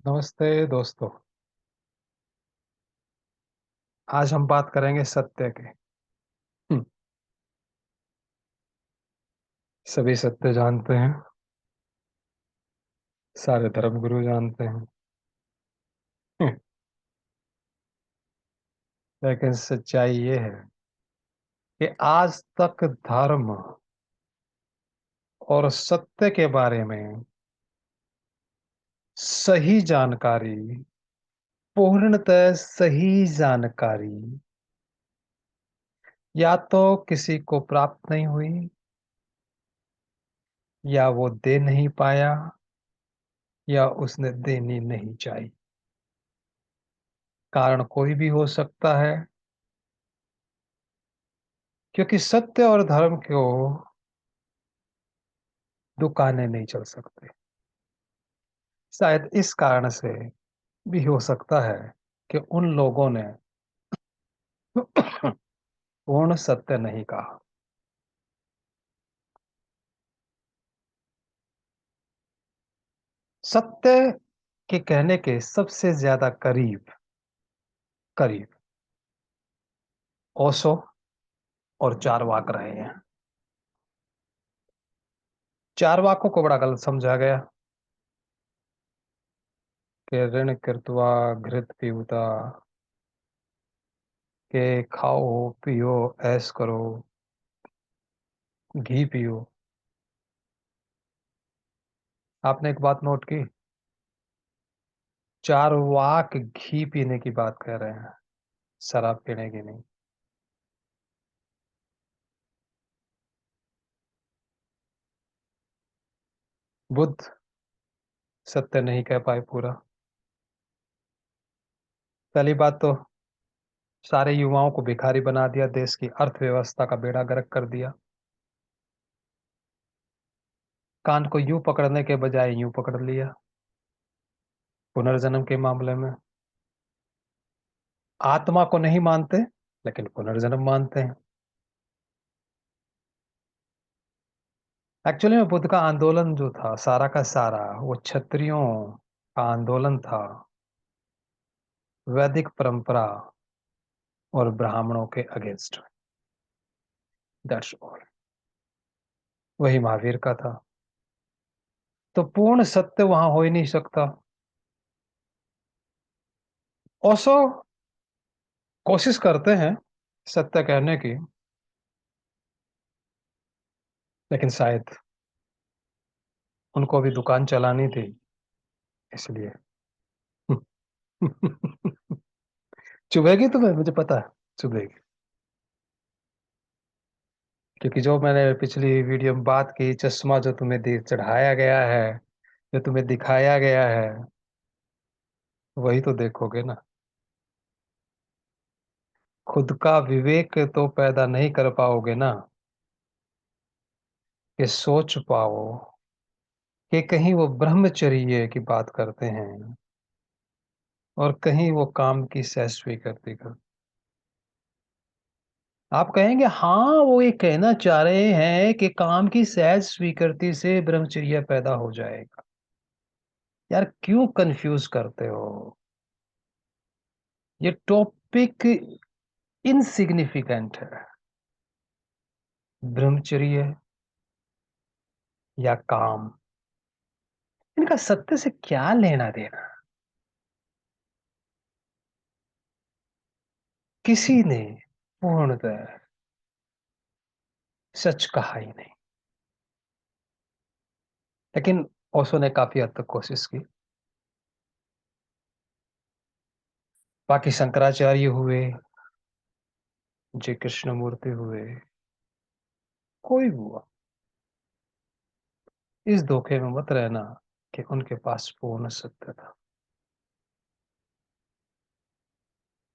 नमस्ते दोस्तों। आज हम बात करेंगे सत्य की। हम्म, सभी सत्य जानते हैं, सारे धर्मगुरु जानते हैं। हम्म, लेकिन सच्चाई ये है कि आज तक धर्म और सत्य के बारे में सही जानकारी, पूर्णतः सही जानकारी या तो किसी को प्राप्त नहीं हुई या वो दे नहीं पाया या उसने देनी नहीं चाहिए। कारण कोई भी हो सकता है, क्योंकि सत्य और धर्म को दुकानें नहीं चल सकते। शायद इस कारण से भी हो सकता है कि उन लोगों ने पूर्ण सत्य नहीं कहा। सत्य के कहने के सबसे ज्यादा करीब करीब ओशो और चारवाक रहे हैं। चारवाकों को बड़ा गलत समझा गया कि ऋण कृत्वा घृत पीऊता, के खाओ पियो ऐश करो, घी पियो। आपने एक बात नोट की, चारवाक घी पीने की बात कर रहे हैं, शराब पीने की नहीं। बुद्ध सत्य नहीं कह पाए पूरा। पहली बात तो सारे युवाओं को भिखारी बना दिया, देश की अर्थव्यवस्था का बेड़ा गर्क कर दिया। कान को यूं पकड़ने के बजाय यूं पकड़ लिया। पुनर्जन्म के मामले में आत्मा को नहीं मानते, लेकिन पुनर्जन्म मानते हैं। एक्चुअली में बुद्ध का आंदोलन जो था, सारा का सारा वो क्षत्रियों का आंदोलन था, वैदिक परंपरा और ब्राह्मणों के अगेंस्ट। That's all. वही महावीर का था। तो पूर्ण सत्य वहां हो ही नहीं सकता। ओशो कोशिश करते हैं सत्य कहने की, लेकिन शायद उनको भी दुकान चलानी थी, इसलिए। चुभेगी तुम्हें, मुझे पता है चुभेगी। क्योंकि जो मैंने पिछली वीडियो में बात की, चश्मा जो तुम्हें चढ़ाया गया है, जो तुम्हें दिखाया गया है, वही तो देखोगे ना। खुद का विवेक तो पैदा नहीं कर पाओगे ना, कि सोच पाओ कि कहीं वो ब्रह्मचर्य की बात करते हैं और कहीं वो काम की सहज स्वीकृति कर। आप कहेंगे हाँ, वो ये कहना चाह रहे हैं कि काम की सहज स्वीकृति से ब्रह्मचर्य पैदा हो जाएगा। यार क्यों कंफ्यूज करते हो? ये टॉपिक इनसिग्निफिकेंट है। ब्रह्मचर्य या काम, इनका सत्य से क्या लेना देना? किसी ने पूर्णतः सच कहा ही नहीं। लेकिन ओशो ने काफी हद तक कोशिश की। बाकी शंकराचार्य हुए, जी कृष्णमूर्ति हुए, कोई हुआ, इस धोखे में मत रहना कि उनके पास पूर्ण सत्य था।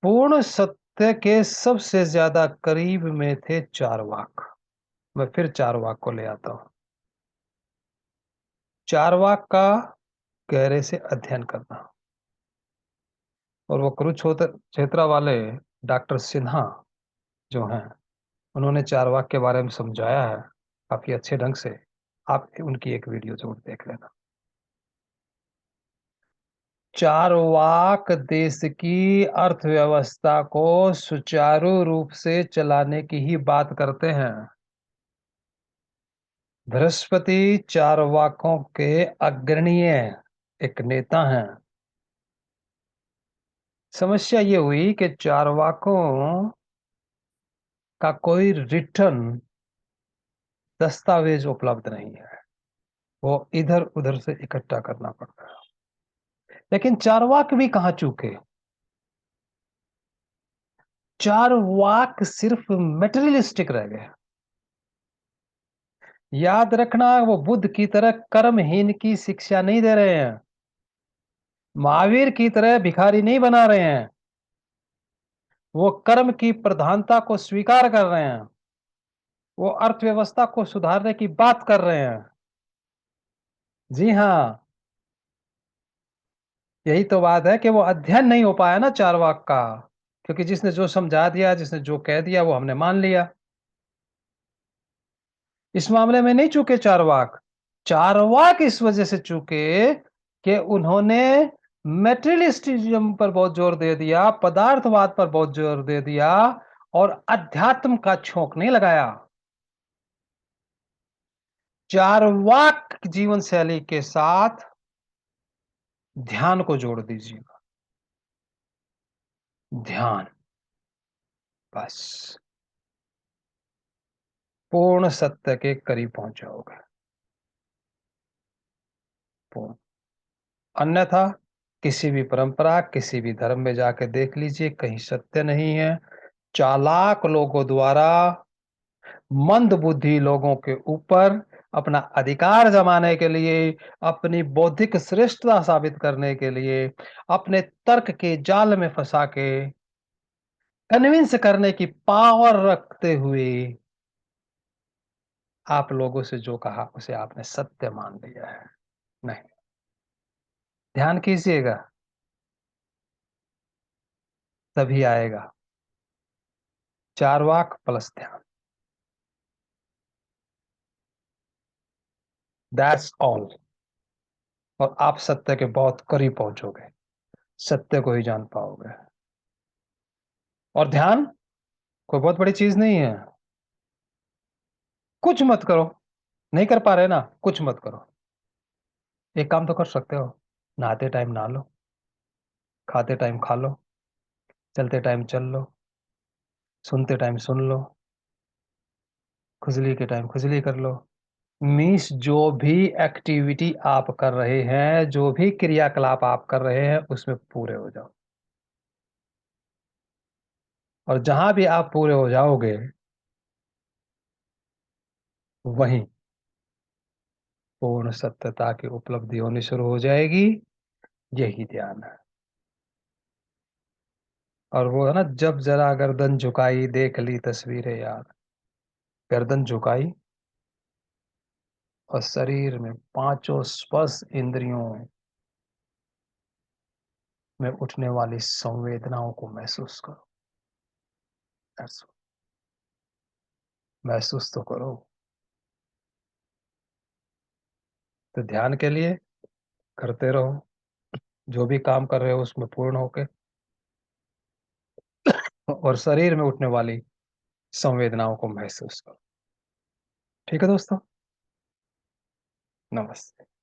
पूर्ण सत्य के सबसे ज्यादा करीब में थे चारवाक। मैं फिर चारवाक को ले आता हूं। चारवाक का गहरे से अध्ययन करना, और वो कुरुक्षेत्र क्षेत्रा वाले डॉक्टर सिन्हा जो हैं, उन्होंने चारवाक के बारे में समझाया है काफी अच्छे ढंग से। आप उनकी एक वीडियो जरूर देख लेना। चार्वाक देश की अर्थव्यवस्था को सुचारू रूप से चलाने की ही बात करते हैं। बृहस्पति चार्वाकों के अग्रणीय एक नेता हैं। समस्या ये हुई कि चार्वाकों का कोई रिटर्न दस्तावेज उपलब्ध नहीं है। वो इधर उधर से इकट्ठा करना पड़ता है। लेकिन चार्वाक भी कहाँ चूके। चार्वाक सिर्फ मेटेरियलिस्टिक रह गए। याद रखना, वो बुद्ध की तरह कर्महीन की शिक्षा नहीं दे रहे हैं। महावीर की तरह भिखारी नहीं बना रहे हैं। वो कर्म की प्रधानता को स्वीकार कर रहे हैं। वो अर्थव्यवस्था को सुधारने की बात कर रहे हैं। जी हाँ, यही तो बात है कि वो अध्ययन नहीं हो पाया ना चार्वाक का। क्योंकि जिसने जो समझा दिया, जिसने जो कह दिया, वो हमने मान लिया। इस मामले में नहीं चूके चार्वाक। चार्वाक इस वजह से चूके कि उन्होंने मेटेरियलिस्टिज्म पर बहुत जोर दे दिया, पदार्थवाद पर बहुत जोर दे दिया और अध्यात्म का छोंक नहीं लगाया। चार्वाक जीवन शैली के साथ ध्यान को जोड़ दीजिएगा। ध्यान, बस पूर्ण सत्य के करीब पहुंच जाओगे। पूर्ण। अन्यथा किसी भी परंपरा, किसी भी धर्म में जाके देख लीजिए, कहीं सत्य नहीं है। चालाक लोगों द्वारा मंद बुद्धि लोगों के ऊपर अपना अधिकार जमाने के लिए, अपनी बौद्धिक श्रेष्ठता साबित करने के लिए, अपने तर्क के जाल में फंसा के कन्विंस करने की पावर रखते हुए आप लोगों से जो कहा उसे आपने सत्य मान लिया है। नहीं, ध्यान कीजिएगा, तभी आएगा। चार्वाक प्लस ध्यान, दैट्स ऑल। और आप सत्य के बहुत करीब पहुंचोगे, सत्य को ही जान पाओगे। और ध्यान कोई बहुत बड़ी चीज नहीं है। कुछ मत करो, नहीं कर पा रहे ना, कुछ मत करो। एक काम तो कर सकते हो, नहाते टाइम नहा लो, खाते टाइम खा लो, चलते टाइम चल लो, सुनते टाइम सुन लो, खुजली के टाइम खुजली कर लो। मीन्स जो भी एक्टिविटी आप कर रहे हैं, जो भी क्रियाकलाप आप कर रहे हैं, उसमें पूरे हो जाओ। और जहां भी आप पूरे हो जाओगे, वहीं पूर्ण सत्यता की उपलब्धि होनी शुरू हो जाएगी। यही ध्यान है। और वो है ना, जब जरा गर्दन झुकाई देख ली तस्वीरें यार। गर्दन झुकाई और शरीर में पांचों स्पर्श इंद्रियों में उठने वाली संवेदनाओं को महसूस करो। महसूस तो करो। तो ध्यान के लिए करते रहो, जो भी काम कर रहे हो उसमें पूर्ण होके, और शरीर में उठने वाली संवेदनाओं को महसूस करो। ठीक है दोस्तों, नमस्ते।